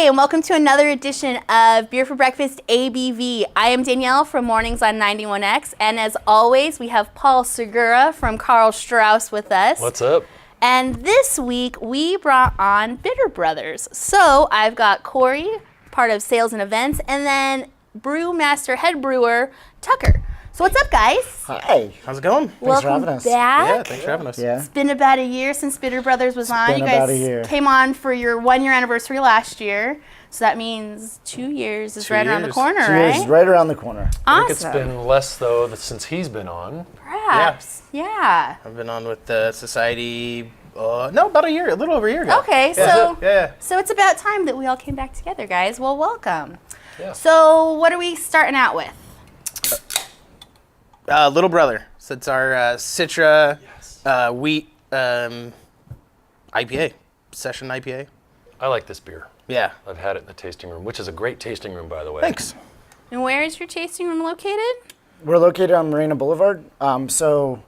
Hey, and welcome to another edition of Beer for Breakfast ABV. I am Danielle from Mornings on 91X, and as always, we have Paul Segura from Karl Strauss with us. What's up? And this week, we brought on Bitter Brothers. So I've got Corey, part of sales and events, and then brewmaster, head brewer, Tucker. So what's up, guys? Hi. How's it going? Welcome Thanks for having us. back. Yeah, thanks for having us. Yeah. It's been about a year since Bitter Brothers was on. been You about guys a year. came on for your 1-year anniversary last year. So that means 2 years is 2 right around the years. corner, 2 right? years right around the corner. I think it's Awesome. been less, though, since he's been on. Perhaps. Yeah. I've been on with the society, about a year, a little over a year ago. Okay, Yeah. so it's about time that we all came back together, guys. Well, welcome. Yeah. So what are we starting out with? Little Brother. So it's our Citra Wheat IPA, session IPA. I like this beer. Yeah. I've had it in the tasting room, which is a great tasting room, by the way. Thanks. And where is your tasting room located? We're located on Marina Boulevard. So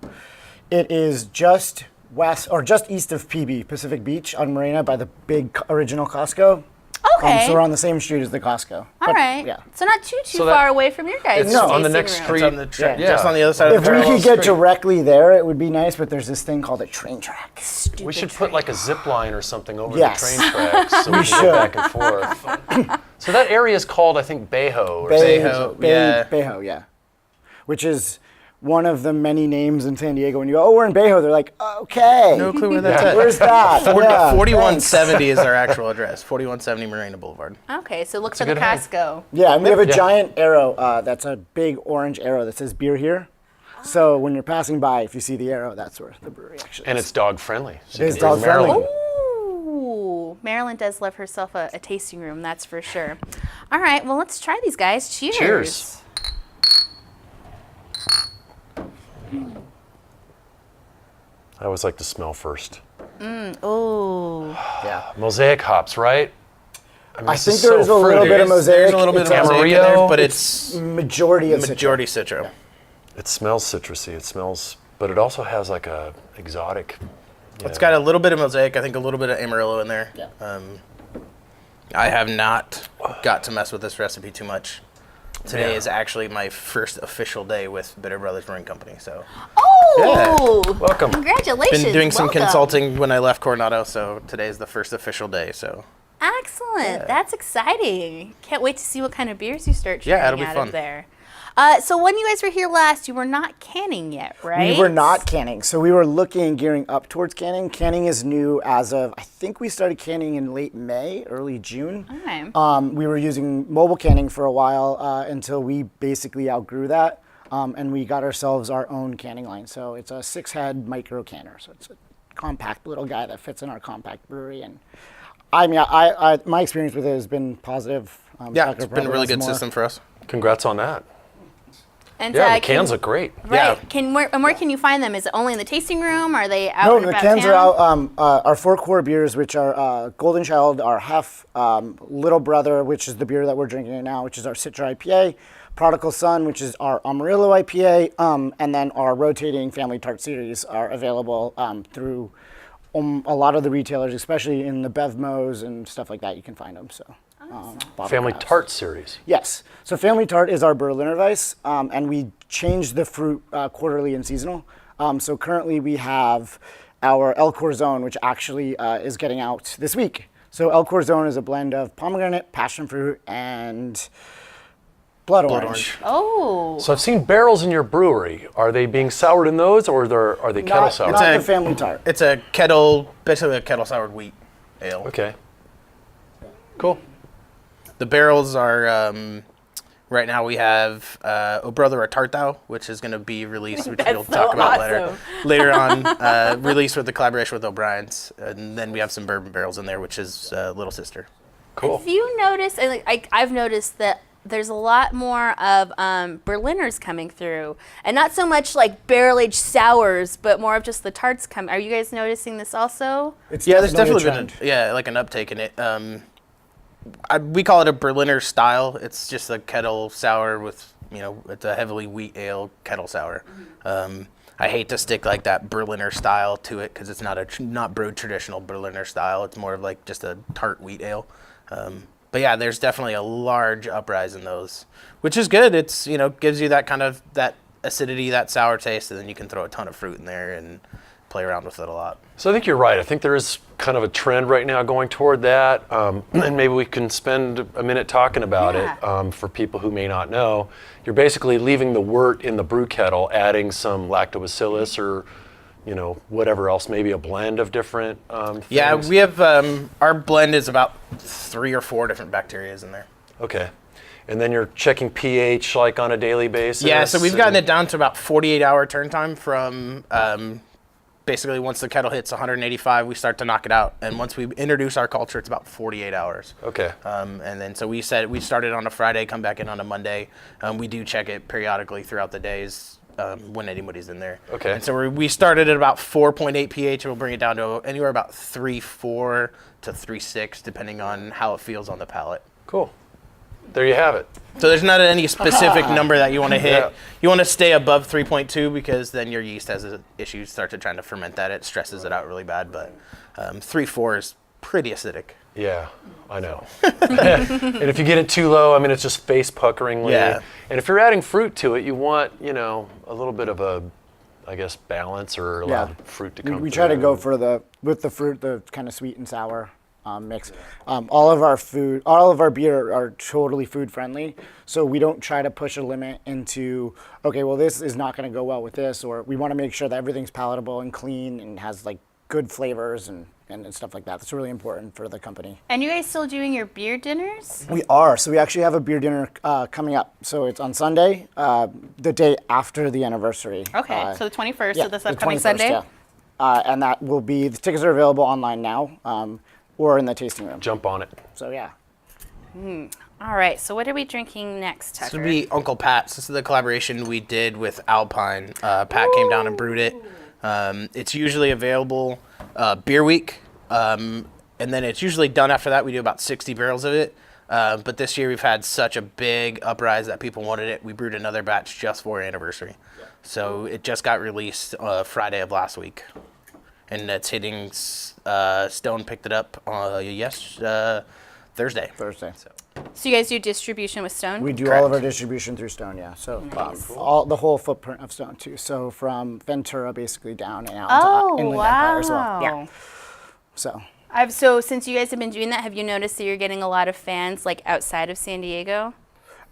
it is just west or just east of PB, Pacific Beach on Marina by the big original Costco. Okay. So we're on the same street as the Costco. All right. Yeah. So not too So that- far away from your guys' It's No. on the tasting next room. street. It's on the Yeah. just on the other side of If the we parallel could get street. directly there, it would be nice, but there's this thing called a train track. Stupid We should train. put like a zip line or something over Yes. the train tracks so we can should. go back and forth. So that area is called, I think, Bayho. Or Bayho. Yeah. Bayho, yeah. Which is one of the many names in San Diego. When you go, we're in Bayho, they're like, okay. No clue where that's at. Where's that? Yeah, 4170 is our actual address. 4170 Marina Boulevard. Okay, so look a for the good hint. Costco. Yeah, and we have a Yeah. giant arrow that's a big orange arrow that says beer here. So when you're passing by, if you see the arrow, that's where the brewery actually And is. it's dog friendly. So It you is can bring dog friendly. Marilyn. Ooh, Marilyn does love herself a tasting room, that's for sure. All right, well, let's try these, guys. Cheers. Cheers. I always like to smell first. Ooh. Yeah. Mosaic hops, right? mean, I this think is there's so a little fruity. bit of mosaic. There's a little bit It's of mosaic in there, Amarillo. but it's majority of Citra. majority Citra. It smells citrusy. It smells, but it also has like a exotic. It's got a little bit of mosaic, I think a little bit of Amarillo in there. Yeah. I have not got to mess with this recipe too much. Today Yeah. is actually my first official day with Bitter Brothers Brewing Company, so Oh! Welcome. Congratulations. been doing some Welcome. consulting when I left Coronado, so today is the first official day. So Excellent. Yeah. That's exciting. Can't wait to see what kind of beers you start trying Yeah, it'll be out fun. of there. So when you guys were here last, you were not canning yet, right? We were not canning, so we were looking and gearing up towards canning. Canning is new as of, I think we started canning in late May, early June. Okay. We were using mobile canning for a while until we basically outgrew that, and we got ourselves our own canning line. So it's a 6-head micro canner, so it's a compact little guy that fits in our compact brewery. And I mean, my experience with it has been positive. yeah, Tucker it's been a probably really has good more. system for us. Congrats on that. And Yeah, the cans look great. Right. Yeah. Where can you find them? Is it only in the tasting room? Are they out No, and the about cans town? are out. Our 4 core beers, which are Golden Child, our Hef, Little Brother, which is the beer that we're drinking right now, which is our Citra IPA, Prodigal Son, which is our Amarillo IPA, and then our rotating Family Tart series are available through a lot of the retailers, especially in the BevMos and stuff like that. You can find them. So. Bottle Family caps. Tart series. Yes. So Family Tart is our Berliner Weiss, and we change the fruit quarterly and seasonal. So currently we have our El Corazon, which actually is getting out this week. So El Corazon is a blend of pomegranate, passion fruit, and blood orange. Oh. So I've seen barrels in your brewery. Are they being soured in those, or are they kettle soured? Not a- the Family Tart. It's basically a kettle soured wheat ale. Okay. Cool. The barrels are, right now we have O Brother a Tartau, which is going to be released, which we'll That's talk so about awesome. later on, released with the collaboration with O'Brien's. And then we have some bourbon barrels in there, which is Little Sister. Cool. Have you noticed, and I've noticed that there's a lot more of Berliners coming through, and not so much like barrel-aged sours, but more of just the tarts coming. Are you guys noticing this also? It's There's a definitely trend. been like an uptake in it. We call it a Berliner style. It's just a kettle sour with, it's a heavily wheat ale kettle sour. I hate to stick like that Berliner style to it because it's not brewed traditional Berliner style. It's more of like just a tart wheat ale. But yeah, there's definitely a large uprise in those, which is good. It's, gives you that kind of, that acidity, that sour taste, and then you can throw a ton of fruit in there and play around with it a lot. So I think you're right. I think there is kind of a trend right now going toward that. And maybe we can spend a minute talking about it for people who may not know. You're basically leaving the wort in the brew kettle, adding some lactobacillus or whatever else, maybe a blend of different things. Yeah, we have, our blend is about 3 or 4 different bacterias in there. Okay. And then you're checking pH like on a daily basis? Yeah, so we've gotten it down to about 48-hour turn time from basically once the kettle hits 185, we start to knock it out. And once we introduce our culture, it's about 48 hours. Okay. And then so we said we started on a Friday, come back in on a Monday. We do check it periodically throughout the days when anybody's in there. Okay. And so we started at about 4.8 pH, and we'll bring it down to anywhere about 3.4 to 3.6, depending on how it feels on the palate. Cool. There you have it. So there's not any specific number that you want to hit. Yeah. You want to stay above 3.2 because then your yeast has an issue, start to trying to ferment that. It stresses it out really bad, but 3.4 is pretty acidic. Yeah, I know. And if you get it too low, I mean, it's just face puckeringly. Yeah. And if you're adding fruit to it, you want, a little bit of a, I guess, balance or a lot of fruit to come We try to go for with the fruit, the kind of sweet and sour mix. All of our beer are totally food friendly, so we don't try to push a limit into, okay, well, this is not going to go well with this, or we want to make sure that everything's palatable and clean and has like good flavors and stuff like that. That's really important for the company. And you guys still doing your beer dinners? We are. So we actually have a beer dinner coming up. So it's on Sunday, the day after the anniversary. Okay, so the 21st, Yeah, so this the upcoming 21st, Sunday? Yeah. And that will be, the tickets are available online now or in the tasting room. Jump on it. So yeah. All right, so what are we drinking next, Tucker? This would be Uncle Pat's. This is the collaboration we did with Alpine. Pat came down and brewed it. It's usually available beer week, and then it's usually done after that. We do about 60 barrels of it. But this year we've had such a big uprise that people wanted it. We brewed another batch just for our anniversary. So it just got released Friday of last week. And it's hitting, Stone picked it up Thursday. So you guys do distribution with Stone? We do Correct. all of our distribution through Stone, yeah. So all the whole footprint of Stone too. So from Ventura basically down and out to Inland Empire as well. Yeah. So Since you guys have been doing that, have you noticed that you're getting a lot of fans like outside of San Diego?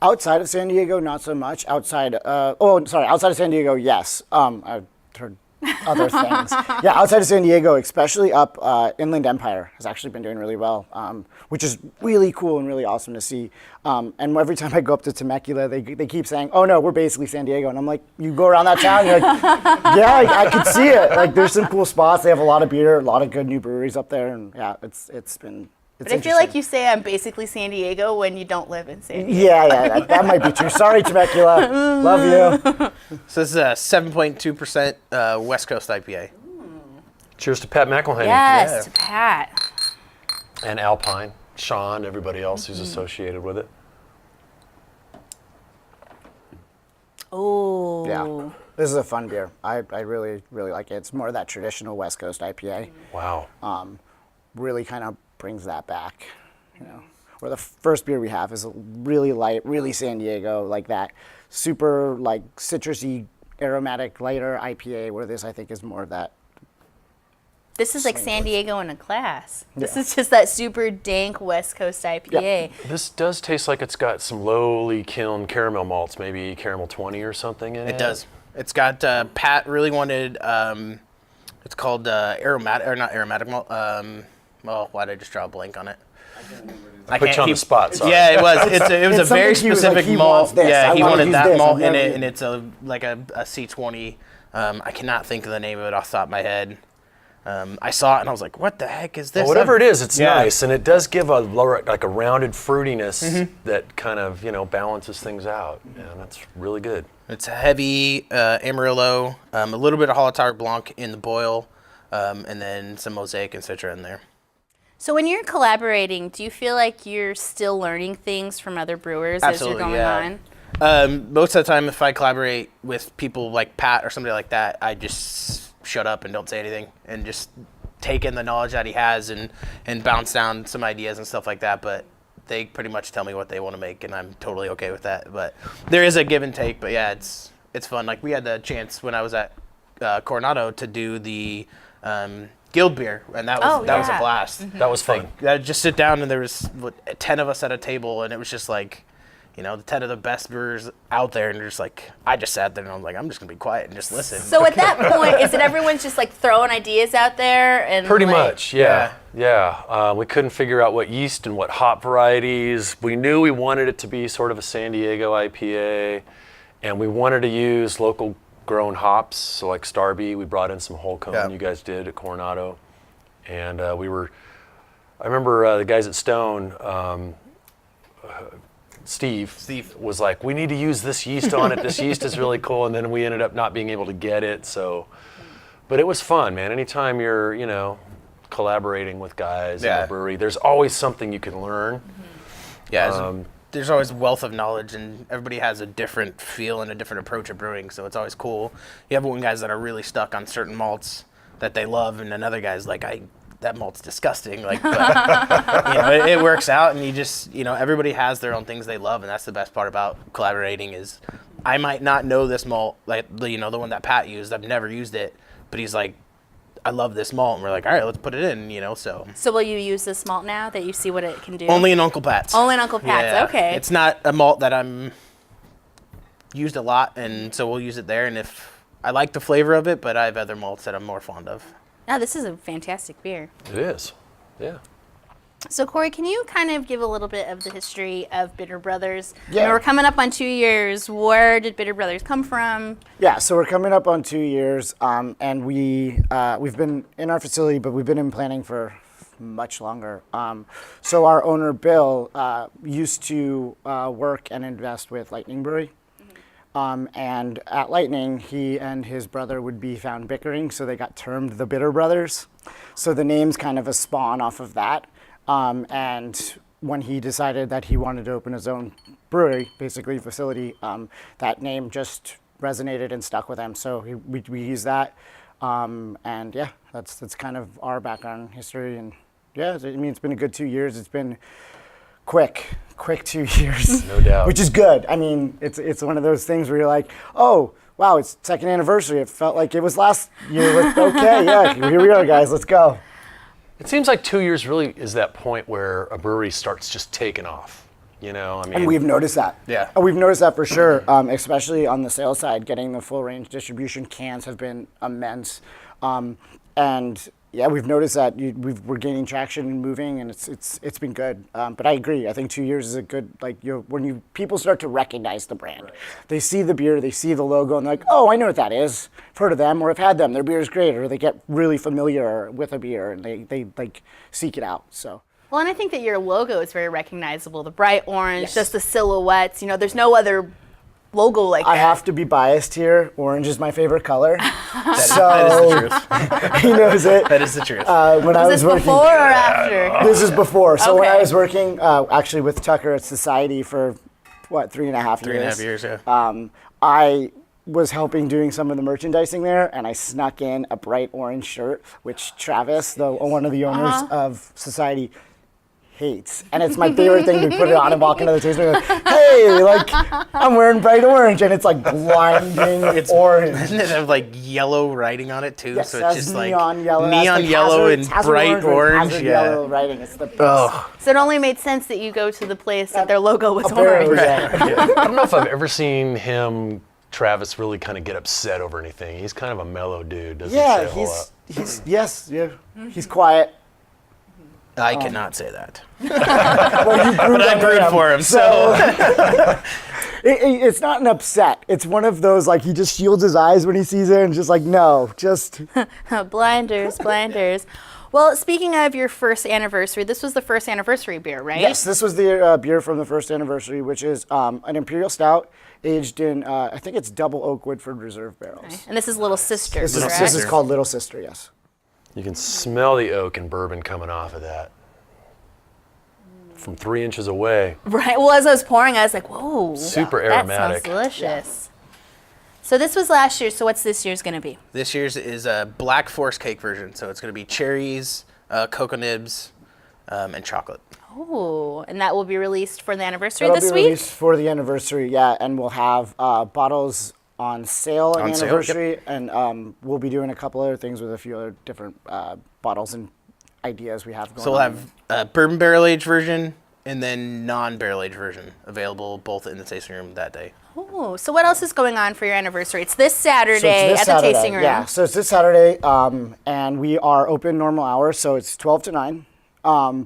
outside of San Diego, not so much. Outside of San Diego, yes. I've heard other things. Yeah, outside of San Diego, especially up Inland Empire has actually been doing really well, which is really cool and really awesome to see. And every time I go up to Temecula, they keep saying, "Oh no, we're basically San Diego," and I'm like, "You go around that town, you're like, yeah, I could see it. Like, there's some cool spots. They have a lot of beer, a lot of good new breweries up there, and yeah, it's been." But I feel like you say I'm basically San Diego when you don't live in San Diego. Yeah, that might be true. Sorry, Temecula. Love you. So this is a 7.2% West Coast IPA. Cheers to Pat McElhaney. Yes, to Pat. And Alpine, Sean, everybody else who's associated with it. Oh. Yeah, this is a fun beer. I really, really like it. It's more of that traditional West Coast IPA. Wow. Really kind of brings that back, you know. Where the first beer we have is really light, really San Diego, like that super like citrusy, aromatic, lighter IPA, where this I think is more of that. This is like San Diego in a glass. This Yeah. is just that super dank West Coast IPA. This does taste like it's got some lowly kiln caramel malts, maybe caramel 20 or something in it. It does. It's got, Pat really wanted, it's called aromatic, or not aromatic malt. Why did I just draw a blank on it? I put you on the spot, sorry. Yeah, it was. It was It's a very something he was like, specific he malt. wants this. Yeah, I he wanna wanted use that this. malt I've in never- it, and it's a C20. I cannot think of the name of it off the top of my head. I saw it and I was like, "What the heck is this?" Well, whatever it is, it's Yeah. nice, and it does give a rounded fruitiness that kind of balances things out. Yeah, that's really good. It's a heavy Amarillo, a little bit of Hallertauer Blanc in the boil, and then some Mosaic and Citra in there. So when you're collaborating, do you feel like you're still learning things from other brewers Absolutely, as you're going yeah. on? Most of the time, if I collaborate with people like Pat or somebody like that, I just shut up and don't say anything and just take in the knowledge that he has and bounce down some ideas and stuff like that. But they pretty much tell me what they want to make, and I'm totally okay with that. But there is a give and take. But yeah, it's fun. Like we had the chance when I was at Coronado to do the guild beer, and that was a blast. That was fun. Like, just sit down, and there was 10 of us at a table, and it was just like, the 10 of the best brewers out there, and just like, I just sat there and I was like, I'm just gonna be quiet and just listen. So at that point, is it everyone's just like throwing ideas out there and Pretty like, much, yeah. We couldn't figure out what yeast and what hop varieties. We knew we wanted it to be sort of a San Diego IPA, and we wanted to use local grown hops, so like Starby, we brought in some whole cone, you guys did at Coronado, and I remember the guys at Stone, Steve was like, we need to use this yeast on it. This yeast is really cool. And then we ended up not being able to get it. So, but it was fun, man. Anytime you're, collaborating with guys in a brewery, there's always something you can learn. Yeah, there's always wealth of knowledge, and everybody has a different feel and a different approach of brewing. So it's always cool. You have one guys that are really stuck on certain malts that they love, and another guy's like, that malt's disgusting. Like, but, it works out, and you just, everybody has their own things they love, and that's the best part about collaborating is I might not know this malt, like, the one that Pat used. I've never used it, but he's like, I love this malt, and we're like, all right, let's put it in, so. So will you use this malt now that you see what it can do? Only in Uncle Pat's. Only in Uncle Pat's, okay. It's not a malt that I'm used a lot, and so we'll use it there, and if I like the flavor of it, but I have other malts that I'm more fond of. Now, this is a fantastic beer. It is, yeah. So, Corey, can you kind of give a little bit of the history of Bitter Brothers? Yeah. We're coming up on 2 years. Where did Bitter Brothers come from? Yeah, so we're coming up on 2 years, and we've been in our facility, but we've been in planning for much longer. So our owner, Bill, used to work and invest with Lightning Brewery. And at Lightning, he and his brother would be found bickering, so they got termed the Bitter Brothers. So the name's kind of a spawn off of that. And when he decided that he wanted to open his own brewery, basically facility, that name just resonated and stuck with him. So we use that. And yeah, that's kind of our background history. And yeah, it's been a good 2 years. It's been quick 2 years. No doubt. Which is good. I mean, it's one of those things where you're like, oh, wow, it's second anniversary. It felt like it was last year. Okay, yeah, here we are, guys. Let's go. It seems like 2 years really is that point where a brewery starts just taking off. And we've noticed that. Yeah. We've noticed that for sure, especially on the sales side. Getting the full range distribution, cans have been immense. And yeah, we've noticed that we're gaining traction and moving, and it's been good. But I agree. I think 2 years is a good, when people start to recognize the brand. Right. They see the beer, they see the logo, and they're like, oh, I know what that is. I've heard of them, or I've had them. Their beer is great, or they get really familiar with a beer, and they seek it out. So. Well, and I think that your logo is very recognizable. The bright orange, just the silhouettes. There's no other logo like that. I have to be biased here. Orange is my favorite color. That is the truth. He knows it. That is the truth. When I was this working, before or after? This is before. So when Okay. I was working, actually with Tucker at Society for, 3.5 years? 3.5 years, yeah. I was helping doing some of the merchandising there, and I snuck in a bright orange shirt, which Travis, one of the owners of Society, hates. And it's my favorite thing to put it on and walk into the tasting room like, hey, I'm wearing bright orange, and it's like blinding orange. Doesn't it have yellow writing on it too? Yes, so it it's has just neon yellow. neon yellow and bright orange. Hazard Yeah. yellow writing. It's the best. Oh. So it only made sense that you go to the place that their logo was Apparently, orange. yeah. I don't know if I've ever seen Travis really kind of get upset over anything. He's kind of a mellow dude, doesn't say a whole lot. He's quiet. I cannot say that. Well, But I brewed for him, so. It's not an upset. It's one of those, he just shields his eyes when he sees it and just no, just. Blinders. Well, speaking of your first anniversary, this was the first anniversary beer, right? Yes, this was the beer from the first anniversary, which is an Imperial Stout aged in, I think it's double oak Woodford Reserve barrels. Okay. And this is Little Sister, This correct? is called Little Sister, yes. You can smell the oak and bourbon coming off of that from 3 inches away. Right. Well, as I was pouring, I was like, whoa. Super That aromatic. smells delicious. So this was last year, so what's this year's going to be? This year's is a black forest cake version, so it's going to be cherries, cocoa nibs, and chocolate. Oh, and that will be released for the anniversary That'll this be week? released for the anniversary, yeah, and we'll have bottles on sale on the sale, anniversary, and we'll be doing a couple other things with a few other different bottles and ideas we have going on. So we'll have a bourbon barrel aged version and then non-barrel aged version available both in the tasting room that day. Oh, so what else is going on for your anniversary? It's this Saturday So it's this at Saturday, the tasting room. Yeah, so it's this Saturday, and we are open normal hours, so it's 12 to 9.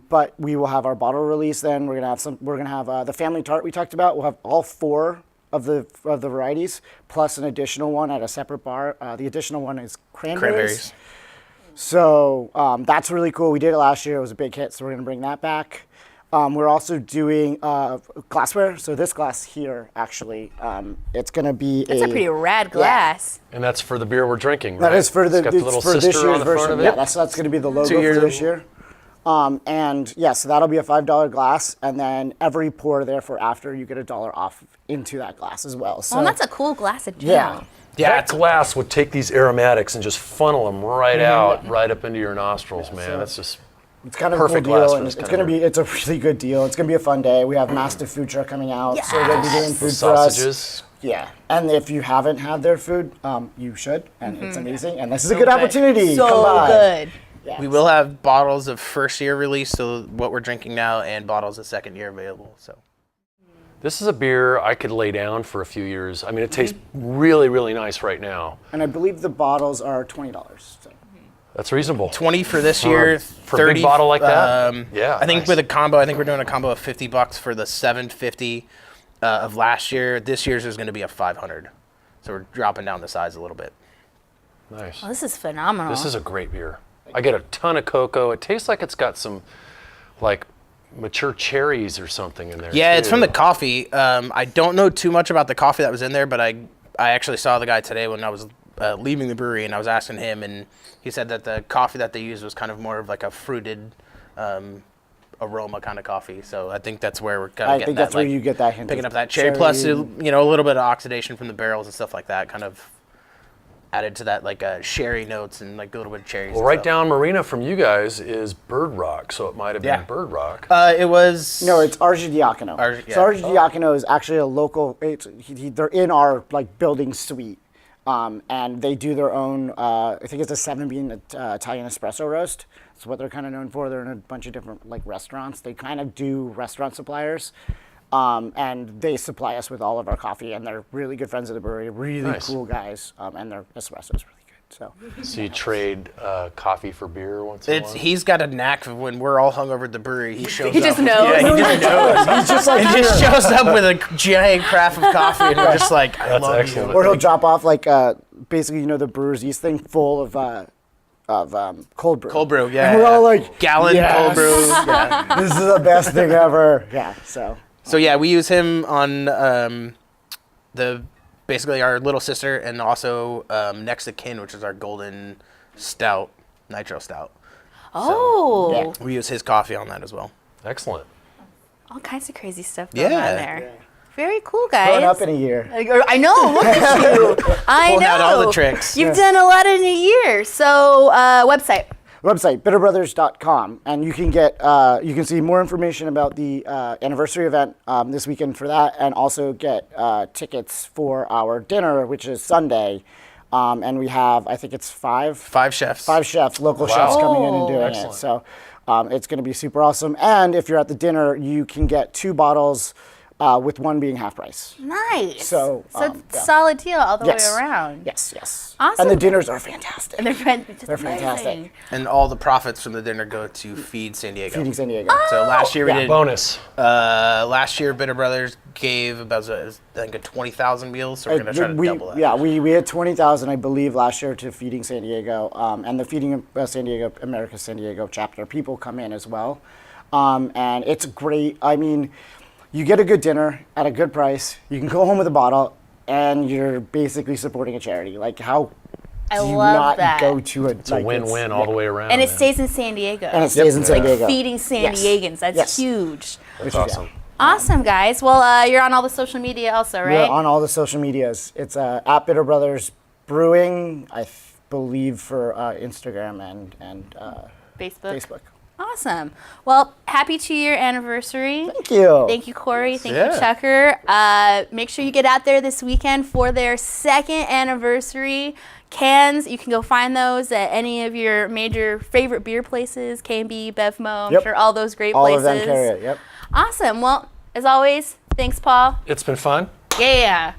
But we will have our bottle release then. We're gonna have the family tart we talked about. We'll have all 4 of the varieties plus an additional one at a separate bar. The additional one is cranberries. So that's really cool. We did it last year. It was a big hit, so we're gonna bring that back. We're also doing glassware. So this glass here, actually, it's gonna be That's a pretty rad glass. And that's for the beer we're drinking, right? That is for the It's got the little for this sister on year's the front version. of it. Yeah, that's gonna be the logo for this year. And yeah, so that'll be a $5 glass, and then every pour therefore after you get $1 off into that glass as well. So Well, that's a cool glass in general. yeah. That glass would take these aromatics and just funnel them right out, right up into your nostrils, man. so- That's just It's kind of a cool perfect glass deal, for and this it's kind gonna of be it's a really good deal. It's gonna be a fun day. We have massive food truck coming out, so they'll be doing food for us. sausages. Yeah, and if you haven't had their food, you should, and it's amazing. And this is a good opportunity. Come So by. good. Yeah. We will have bottles of first year release, so what we're drinking now, and bottles of second year available. So This is a beer I could lay down for a few years. I mean, it tastes really, really nice right now. And I believe the bottles are $20. So. That's reasonable. 20 for this year, for a big 30 bottle like that? Yeah, I think nice. with a combo, I think we're doing a combo of $50 for the 750 of last year. This year's is going to be a 500, so we're dropping down the size a little bit. Nice. Well, this is phenomenal. This is a great beer. I get a ton of cocoa. It tastes like it's got some, like, mature cherries or something in there. Yeah, it's too. from the coffee. I don't know too much about the coffee that was in there, but I actually saw the guy today when I was leaving the brewery, and I was asking him, and he said that the coffee that they used was kind of more of like a fruited aroma kind of coffee. So I think that's where we're kind of I getting think that, that's where like, you get that hint. picking of up that cherry, plus a cherry. little bit of oxidation from the barrels and stuff like that, kind of added to that like sherry notes and like a little bit of cherries. Well, and right stuff. down Marina from you guys is Bird Rock, so it might have Yeah. been Bird Rock. It was No, it's Argidiacono. Argi- So yeah. Argidiacono is actually a local. They're in our like building suite, and they do their own. I think it's a 7-bean Italian espresso roast. That's what they're kind of known for. They're in a bunch of different like restaurants. They kind of do restaurant suppliers, and they supply us with all of our coffee. And they're really good friends of the brewery. Really Nice. cool guys, and their espresso is really good. So So you trade coffee for beer once in a while? He's got a knack of when we're all hungover at the brewery, he shows He up. just with- knows. Yeah, he just knows. he's just like He just shows up with a giant carafe of coffee, and we're just like, I That's love excellent. you. or he'll drop off like basically the brewer's yeast thing full of cold brew. Cold brew, yeah. And we're all like, Gallon yes. cold brew. Yeah. This is the best thing ever. Yeah. So yeah, we use him on basically our little sister, and also Next of Kin, which is our golden stout, nitro stout. Oh, yeah. We use his coffee on that as well. Excellent. all kinds of crazy stuff going Yeah. on there. Very cool, guys. Growing up in a year. I know. Look at you. I Pulling know. out all the tricks. You've done a lot in a year. So, website. Website bitterbrothers.com, and you can get you can see more information about the anniversary event this weekend for that, and also get tickets for our dinner, which is Sunday. And we have, I think it's five chefs. chefs, local Wow. chefs coming in and Oh. doing Excellent. it. So it's going to be super awesome. And if you're at the dinner, you can get 2 bottles with one being half price. Nice. So, yeah. solid deal all the Yes. way around. Yes. Awesome. And the dinners are fantastic. And they're fantastic. They're fantastic. And all the profits from the dinner go to Feed San Diego. Feeding San Diego. So last year we Yeah. did. Bonus. Last year, Bitter Brothers gave about I think a 20,000 meals, so we're gonna try to double that. Yeah, we had 20,000, I believe, last year to Feeding San Diego, and the Feeding San Diego, America San Diego chapter people come in as well, and it's great. I mean, you get a good dinner at a good price. You can go home with a bottle, and you're basically supporting a charity. Like how I do you love not that. go to a? It's a win-win all the way around. And it man. stays in San Diego. And it stays in San Diego. Feeding San Yes. Diegans. That's Yes. huge. That's awesome. Awesome, guys. Well, you're on all the social media also, right? We're on all the social medias. It's at Bitter Brothers Brewing, believe, for Instagram and Facebook. Facebook. Awesome. Well, happy 2-year anniversary. Thank you. Thank you, Corey. Thank Yeah. you, Chucker. Make sure you get out there this weekend for their 2nd anniversary cans. You can go find those at any of your major favorite beer places, K&B, Bevmo, I'm Yep. sure all those great All places. of them carry it. Yep. Awesome. Well, as always, thanks, Paul. It's been fun. Yeah.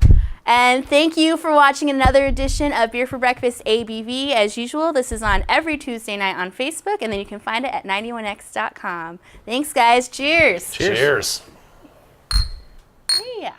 And thank you for watching another edition of Beer for Breakfast ABV. As usual, this is on every Tuesday night on Facebook, and then you can find it at 91x.com. Thanks, guys. Cheers. Cheers. Yeah.